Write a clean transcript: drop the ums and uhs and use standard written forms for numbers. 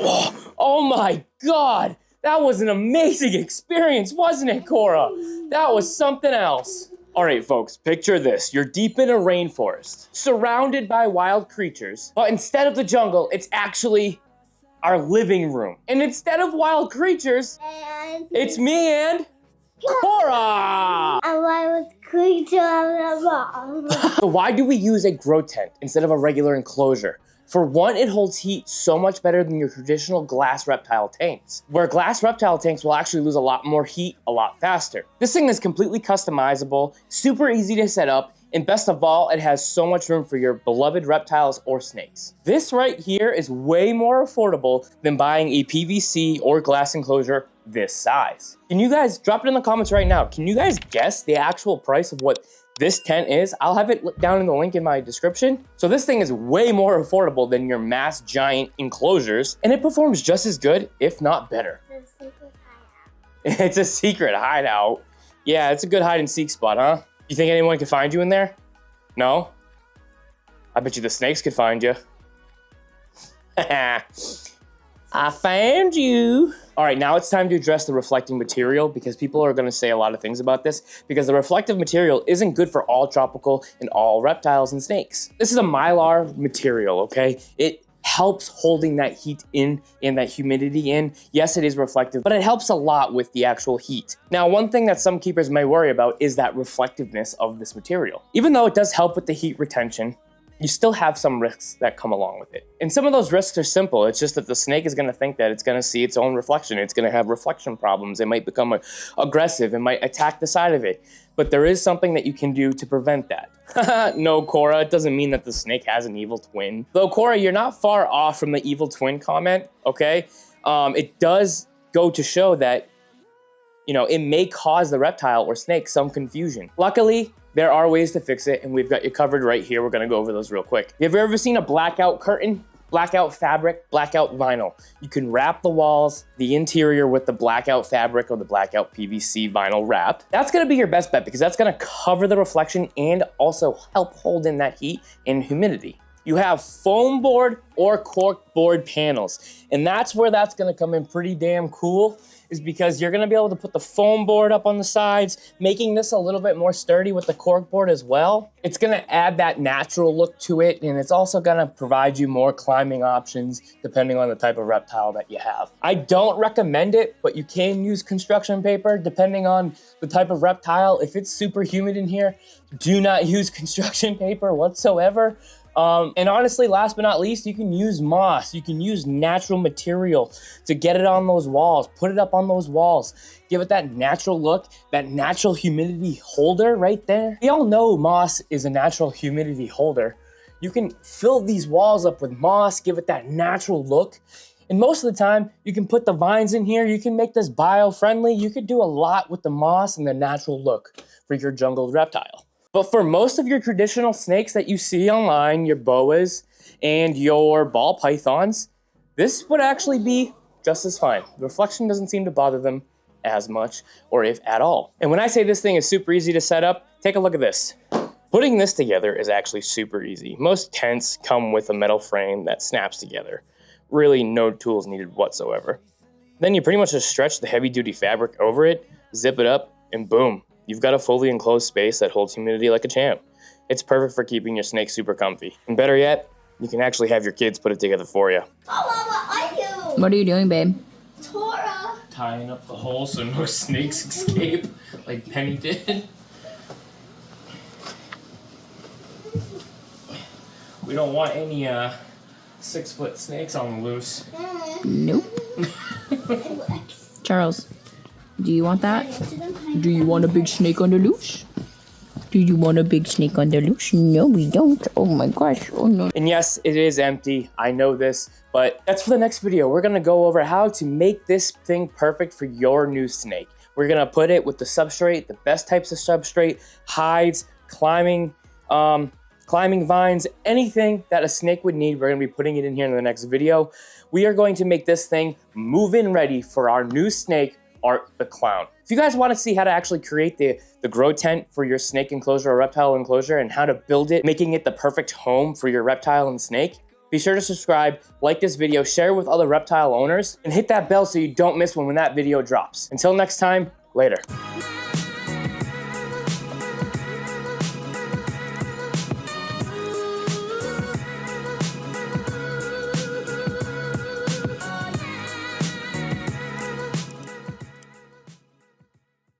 Oh my God. That was an amazing experience, wasn't it, Cora? That was something else. All right, folks, picture this. You're deep in a rainforest, surrounded by wild creatures, but instead of the jungle, it's actually our living room. And instead of wild creatures, it's me and Cora! A wild creature. So why do we use a grow tent instead of a regular enclosure? For one, it holds heat so much better than your traditional glass reptile tanks, where glass reptile tanks will actually lose a lot more heat a lot faster. This thing is completely customizable, super easy to set up, and best of all, it has so much room for your beloved reptiles or snakes. This right here is way more affordable than buying a PVC or glass enclosure this size. Can you guys drop it in the comments right now? Can you guys guess the actual price of what this tent is? I'll have it down in the link in my description. So this thing is way more affordable than your mass giant enclosures, and it performs just as good, if not better. It's a secret hideout. Yeah, it's a good hide and seek spot, huh? You think anyone could find you in there? No? I bet you the snakes could find you. I found you. All right, now it's time to address the reflecting material because people are gonna say a lot of things about this because the reflective material isn't good for all tropical and all reptiles and snakes. This is a mylar material, okay? It helps holding that heat in and that humidity in. Yes, it is reflective, but it helps a lot with the actual heat. Now, one thing that some keepers may worry about is that reflectiveness of this material. Even though it does help with the heat retention, you still have some risks that come along with it. And some of those risks are simple. It's just that the snake is gonna think that it's gonna see its own reflection. It's gonna have reflection problems. It might become aggressive. It might attack the side of it. But there is something that you can do to prevent that. No, Cora, it doesn't mean that the snake has an evil twin. Though, Cora, you're not far off from the evil twin comment, okay? It does go to show that, you know, it may cause the reptile or snake some confusion. Luckily, there are ways to fix it, and we've got you covered right here. We're gonna go over those real quick. Have you ever seen a blackout curtain? Blackout fabric, blackout vinyl. You can wrap the walls, the interior with the blackout fabric or the blackout PVC vinyl wrap. That's gonna be your best bet because that's gonna cover the reflection and also help hold in that heat and humidity. You have foam board or cork board panels, and that's where that's gonna come in pretty damn cool, is because you're gonna be able to put the foam board up on the sides, making this a little bit more sturdy with the cork board as well. It's gonna add that natural look to it, and it's also gonna provide you more climbing options depending on the type of reptile that you have. I don't recommend it, but you can use construction paper depending on the type of reptile. If it's super humid in here, do not use construction paper whatsoever. And honestly, last but not least, you can use moss. You can use natural material to get it on those walls. Put it up on those walls. Give it that natural look, that natural humidity holder right there. We all know moss is a natural humidity holder. You can fill these walls up with moss, give it that natural look. And most of the time, you can put the vines in here. You can make this bio-friendly. You could do a lot with the moss and the natural look for your jungle reptile. But for most of your traditional snakes that you see online, your boas and your ball pythons, this would actually be just as fine. The reflection doesn't seem to bother them as much, or if at all. And when I say this thing is super easy to set up, take a look at this. Putting this together is actually super easy. Most tents come with a metal frame that snaps together. Really no tools needed whatsoever. Then you pretty much just stretch the heavy-duty fabric over it, zip it up, and boom. You've got a fully enclosed space that holds humidity like a champ. It's perfect for keeping your snake super comfy. And better yet, you can actually have your kids put it together for you. Oh, what are you? What are you doing, babe? Tora. Tying up the hole so no snakes escape, like Penny did. We don't want any 6-foot snakes on the loose. Nope. Charles, do you want that? Do you want a big snake on the loose? Do you want a big snake on the loose? No, we don't. Oh my gosh. Oh no. And yes, it is empty. I know this, but that's for the next video. We're gonna go over how to make this thing perfect for your new snake. We're gonna put it with the substrate, the best types of substrate, hides, climbing vines, anything that a snake would need. We're gonna be putting it in here in the next video. We are going to make this thing move-in ready for our new snake, Art the Clown. If you guys want to see how to actually create the grow tent for your snake enclosure or reptile enclosure and how to build it, making it the perfect home for your reptile and snake, Be sure to subscribe, like this video, share it with other reptile owners, and hit that bell so you don't miss when that video drops. Until next time, later.